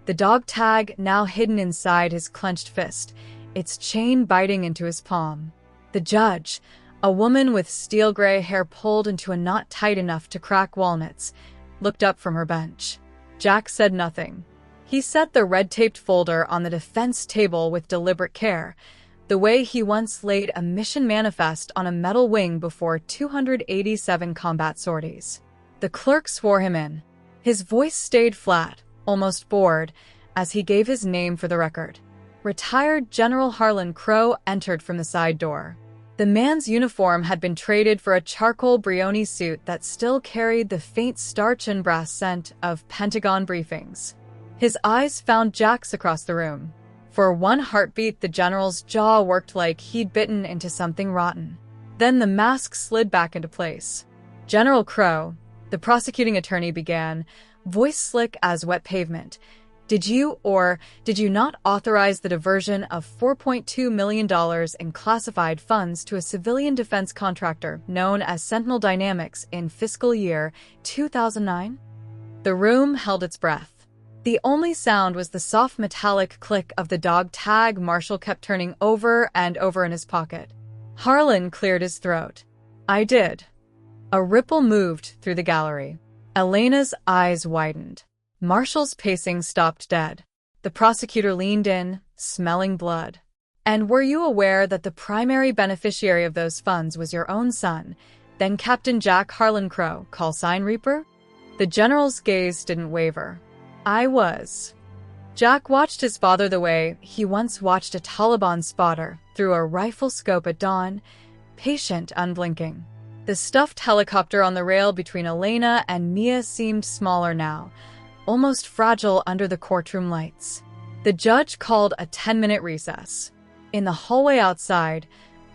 the dog tag now hidden inside his clenched fist, its chain biting into his palm. The judge, a woman with steel-gray hair pulled into a knot tight enough to crack walnuts, looked up from her bench. Jack said nothing. He set the red-taped folder on the defense table with deliberate care, the way he once laid a mission manifest on a metal wing before 287 combat sorties. The clerk swore him in. His voice stayed flat, almost bored, as he gave his name for the record. Retired General Harlan Crow entered from the side door. The man's uniform had been traded for a charcoal Brioni suit that still carried the faint starch and brass scent of Pentagon briefings. His eyes found Jack's across the room. For one heartbeat, the general's jaw worked like he'd bitten into something rotten. Then the mask slid back into place. General Crow, the prosecuting attorney began, voice slick as wet pavement. Did you or did you not authorize the diversion of $4.2 million in classified funds to a civilian defense contractor known as Sentinel Dynamics in fiscal year 2009? The room held its breath. The only sound was the soft metallic click of the dog tag Marshall kept turning over and over in his pocket. Harlan cleared his throat. I did. A ripple moved through the gallery. Elena's eyes widened. Marshall's pacing stopped dead. The prosecutor leaned in, smelling blood. And were you aware that the primary beneficiary of those funds was your own son, then Captain Jack Harlan Crow, call sign Reaper? The general's gaze didn't waver. I was. Jack watched his father the way he once watched a Taliban spotter through a rifle scope at dawn, patient, unblinking. The stuffed helicopter on the rail between Elena and Mia seemed smaller now, almost fragile under the courtroom lights. The judge called a 10-minute recess. In the hallway outside,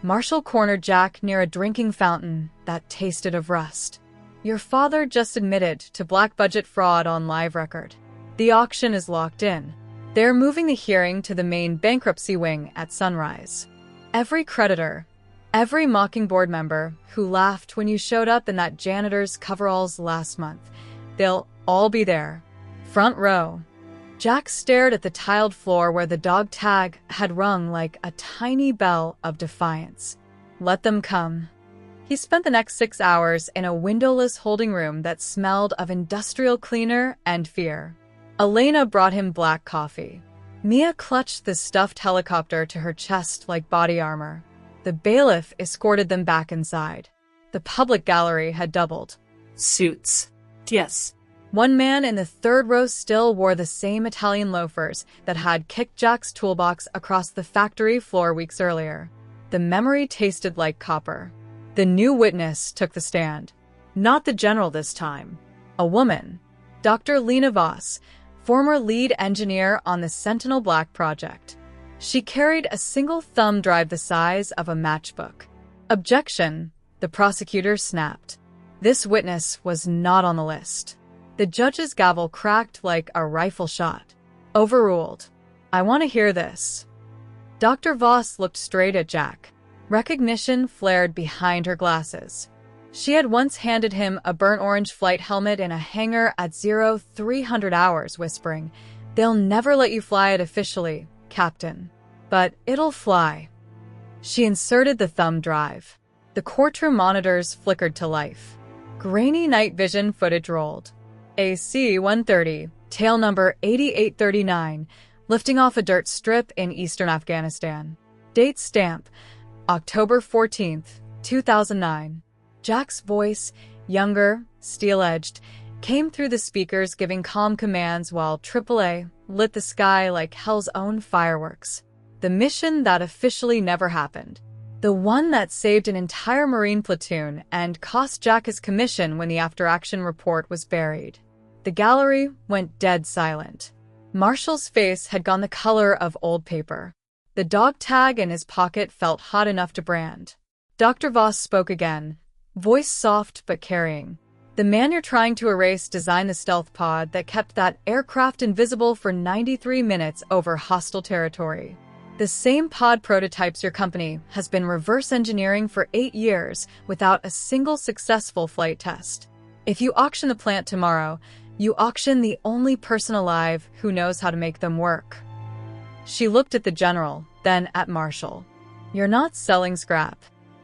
Marshall cornered Jack near a drinking fountain that tasted of rust. Your father just admitted to black budget fraud on live record. The auction is locked in. They're moving the hearing to the main bankruptcy wing at sunrise. Every creditor, every mocking board member who laughed when you showed up in that janitor's coveralls last month, they'll all be there. Front row. Jack stared at the tiled floor where the dog tag had rung like a tiny bell of defiance. Let them come. He spent the next 6 hours in a windowless holding room that smelled of industrial cleaner and fear. Elena brought him black coffee. Mia clutched the stuffed helicopter to her chest like body armor. The bailiff escorted them back inside. The public gallery had doubled. Suits. Yes. One man in the third row still wore the same Italian loafers that had kicked Jack's toolbox across the factory floor weeks earlier. The memory tasted like copper. The new witness took the stand. Not the general this time. A woman. Dr. Lena Voss, former lead engineer on the Sentinel Black project. She carried a single thumb drive the size of a matchbook. Objection, the prosecutor snapped. This witness was not on the list. The judge's gavel cracked like a rifle shot. Overruled. I want to hear this. Dr. Voss looked straight at Jack. Recognition flared behind her glasses. She had once handed him a burnt orange flight helmet in a hangar at 0300 hours, whispering, "They'll never let you fly it officially, Captain. But it'll fly." She inserted the thumb drive. The courtroom monitors flickered to life. Grainy night vision footage rolled. AC-130, tail number 8839, lifting off a dirt strip in eastern Afghanistan. Date stamp, October 14th, 2009. Jack's voice, younger, steel-edged, came through the speakers giving calm commands while AAA lit the sky like hell's own fireworks. The mission that officially never happened. The one that saved an entire Marine platoon and cost Jack his commission when the after-action report was buried. The gallery went dead silent. Marshall's face had gone the color of old paper. The dog tag in his pocket felt hot enough to brand. Dr. Voss spoke again, voice soft but carrying. "The man you're trying to erase designed the stealth pod that kept that aircraft invisible for 93 minutes over hostile territory. The same pod prototypes your company has been reverse engineering for 8 years without a single successful flight test. If you auction the plant tomorrow, you auction the only person alive who knows how to make them work." She looked at the general, then at Marshall. "You're not selling scrap.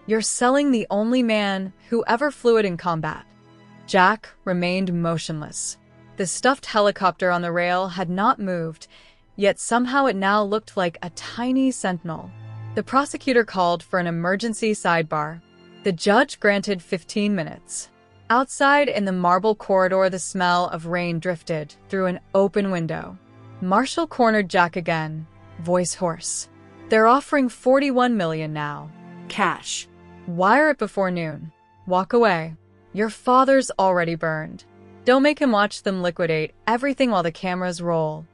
You're selling the only man who ever flew it in combat." Jack remained motionless. The stuffed helicopter on the rail had not moved, yet somehow it now looked like a tiny sentinel. The prosecutor called for an emergency sidebar. The judge granted 15 minutes. Outside in the marble corridor, the smell of rain drifted through an open window. Marshall cornered Jack again, voice hoarse. "They're offering $41 million now. Cash. Wire it before noon. Walk away. Your father's already burned. Don't make him watch them liquidate everything while the cameras roll."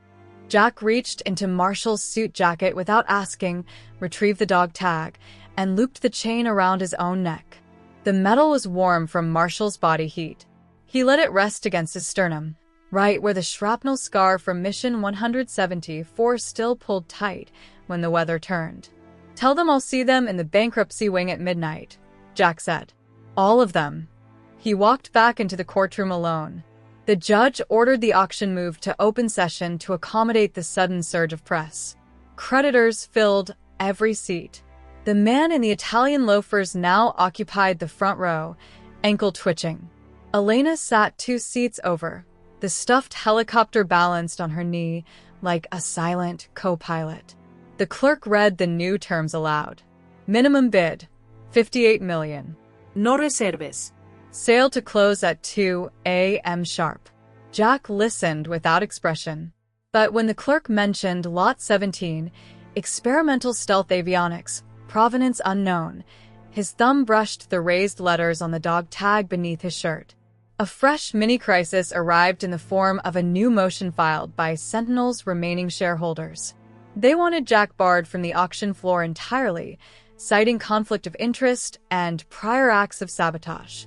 Jack reached into Marshall's suit jacket without asking, retrieved the dog tag, and looped the chain around his own neck. The metal was warm from Marshall's body heat. He let it rest against his sternum, right where the shrapnel scar from Mission 174 still pulled tight when the weather turned. "Tell them I'll see them in the bankruptcy wing at midnight," Jack said. "All of them." He walked back into the courtroom alone. The judge ordered the auction moved to open session to accommodate the sudden surge of press. Creditors filled every seat. The man in the Italian loafers now occupied the front row, ankle twitching. Elena sat 2 seats over. The stuffed helicopter balanced on her knee like a silent co-pilot. The clerk read the new terms aloud. Minimum bid, $58 million. No reserves. Sale to close at 2 a.m. sharp. Jack listened without expression. But when the clerk mentioned Lot 17, experimental stealth avionics, provenance unknown, his thumb brushed the raised letters on the dog tag beneath his shirt. A fresh mini-crisis arrived in the form of a new motion filed by Sentinel's remaining shareholders. They wanted Jack barred from the auction floor entirely, citing conflict of interest and prior acts of sabotage.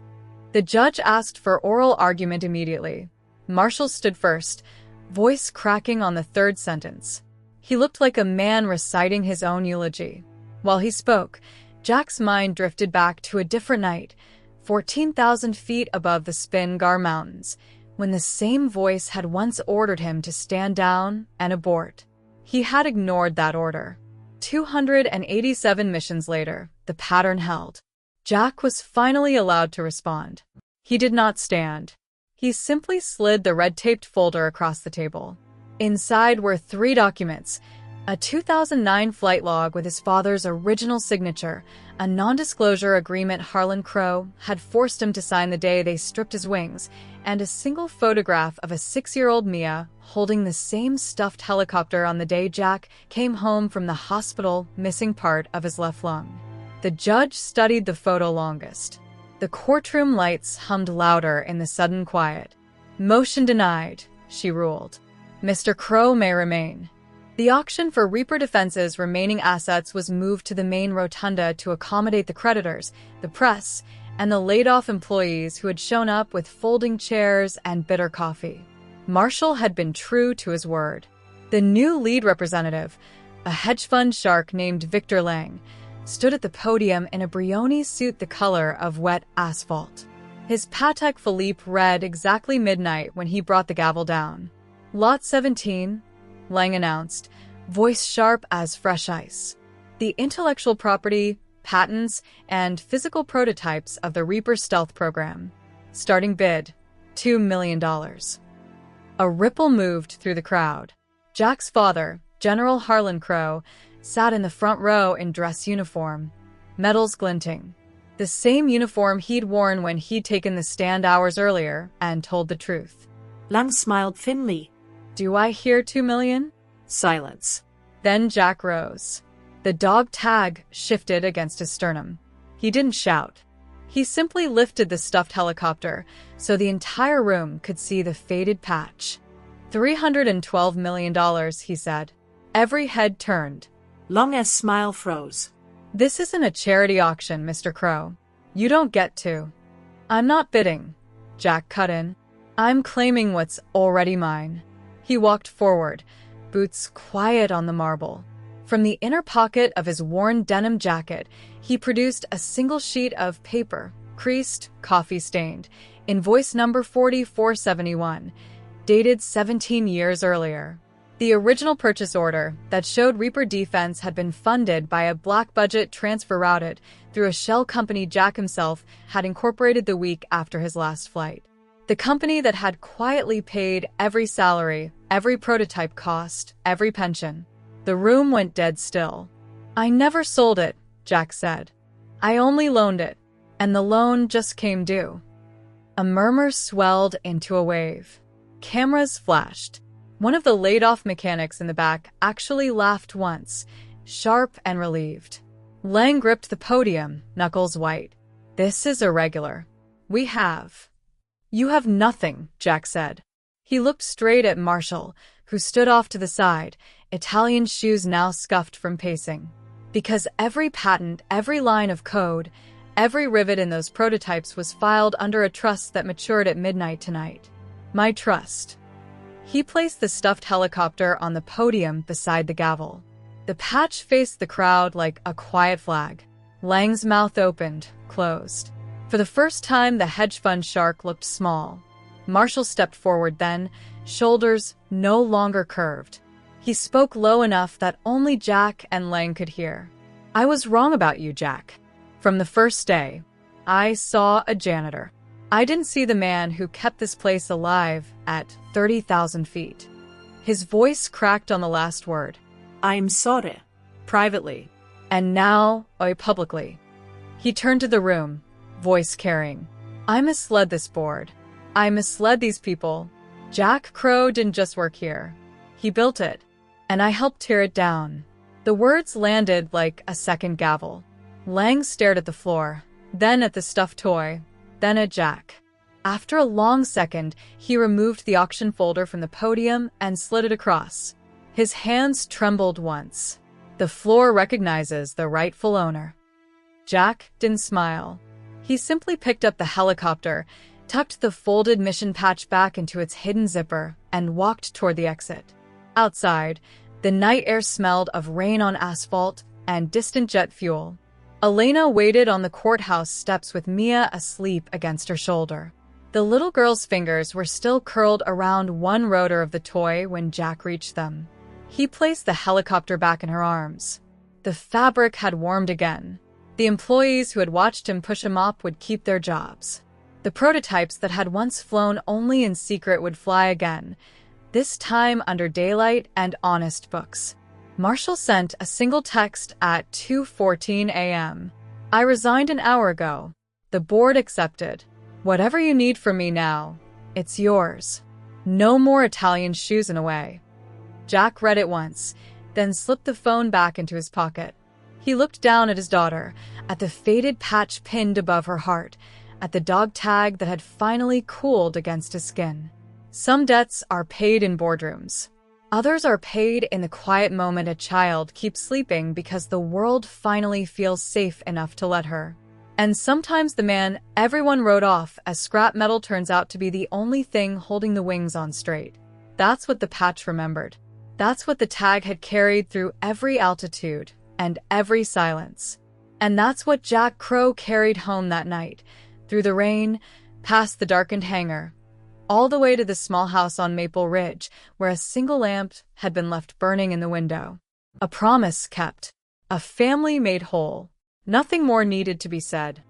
The judge asked for oral argument immediately. Marshall stood first, voice cracking on the 3rd sentence. He looked like a man reciting his own eulogy. While he spoke, Jack's mind drifted back to a different night, 14,000 feet above the Spin-Gar Mountains, when the same voice had once ordered him to stand down and abort. He had ignored that order. 287 missions later, the pattern held. Jack was finally allowed to respond. He did not stand. He simply slid the red-taped folder across the table. Inside were 3 documents: a 2009 flight log with his father's original signature, a non-disclosure agreement Harlan Crow had forced him to sign the day they stripped his wings, and a single photograph of a 6-year-old Mia holding the same stuffed helicopter on the day Jack came home from the hospital, missing part of his left lung. The judge studied the photo longest. The courtroom lights hummed louder in the sudden quiet. "Motion denied," she ruled. "Mr. Crow may remain." The auction for Reaper Defense's remaining assets was moved to the main rotunda to accommodate the creditors, the press, and the laid-off employees who had shown up with folding chairs and bitter coffee. Marshall had been true to his word. The new lead representative, A hedge fund shark named Victor Lang stood at the podium in a Brioni suit the color of wet asphalt. His Patek Philippe read exactly midnight when he brought the gavel down. Lot 17, Lang announced, voice sharp as fresh ice. The intellectual property, patents, and physical prototypes of the Reaper stealth program. Starting bid, $2 million. A ripple moved through the crowd. Jack's father, General Harlan Crow, sat in the front row in dress uniform, medals glinting. The same uniform he'd worn when he'd taken the stand hours earlier and told the truth. Lang smiled thinly. Do I hear 2 million? Silence. Then Jack rose. The dog tag shifted against his sternum. He didn't shout. He simply lifted the stuffed helicopter so the entire room could see the faded patch. $312 million, he said. Every head turned. Lang's smile froze. This isn't a charity auction, Mr. Crow. You don't get to. I'm not bidding, Jack cut in. I'm claiming what's already mine. He walked forward, boots quiet on the marble. From the inner pocket of his worn denim jacket, he produced a single sheet of paper, creased, coffee-stained, invoice number 4471, dated 17 years earlier. The original purchase order that showed Reaper Defense had been funded by a black-budget transfer routed through a shell company Jack himself had incorporated the week after his last flight. The company that had quietly paid every salary, every prototype cost, every pension. The room went dead still. I never sold it, Jack said. I only loaned it, and the loan just came due. A murmur swelled into a wave. Cameras flashed. One of the laid-off mechanics in the back actually laughed once, sharp and relieved. Lang gripped the podium, knuckles white. This is irregular. We have. You have nothing, Jack said. He looked straight at Marshall, who stood off to the side, Italian shoes now scuffed from pacing. Because every patent, every line of code, every rivet in those prototypes was filed under a trust that matured at midnight tonight. My trust. He placed the stuffed helicopter on the podium beside the gavel. The patch faced the crowd like a quiet flag. Lang's mouth opened, closed. For the first time, the hedge fund shark looked small. Marshall stepped forward then, shoulders no longer curved. He spoke low enough that only Jack and Lang could hear. I was wrong about you, Jack. From the first day, I saw a janitor. I didn't see the man who kept this place alive at 30,000 feet. His voice cracked on the last word. I'm sorry. Privately. And now, publicly. He turned to the room, voice carrying. I misled this board. I misled these people. Jack Crow didn't just work here. He built it. And I helped tear it down. The words landed like a second gavel. Lang stared at the floor, then at the stuffed toy, then at Jack. After a long second, he removed the auction folder from the podium and slid it across. His hands trembled once. The floor recognizes the rightful owner. Jack didn't smile. He simply picked up the helicopter, tucked the folded mission patch back into its hidden zipper, and walked toward the exit. Outside, the night air smelled of rain on asphalt and distant jet fuel. Elena waited on the courthouse steps with Mia asleep against her shoulder. The little girl's fingers were still curled around one rotor of the toy when Jack reached them. He placed the helicopter back in her arms. The fabric had warmed again. The employees who had watched him push him up would keep their jobs. The prototypes that had once flown only in secret would fly again, this time under daylight and honest books. Marshall sent a single text at 2:14 a.m. I resigned an hour ago. The board accepted. Whatever you need from me now, it's yours. No more Italian shoes in a way. Jack read it once, then slipped the phone back into his pocket. He looked down at his daughter, at the faded patch pinned above her heart, at the dog tag that had finally cooled against his skin. Some debts are paid in boardrooms. Others are paid in the quiet moment a child keeps sleeping because the world finally feels safe enough to let her. And sometimes the man everyone wrote off as scrap metal turns out to be the only thing holding the wings on straight. That's what the patch remembered. That's what the tag had carried through every altitude and every silence. And that's what Jack Crow carried home that night, through the rain, past the darkened hangar, all the way to the small house on Maple Ridge, where a single lamp had been left burning in the window. A promise kept. A family made whole. Nothing more needed to be said.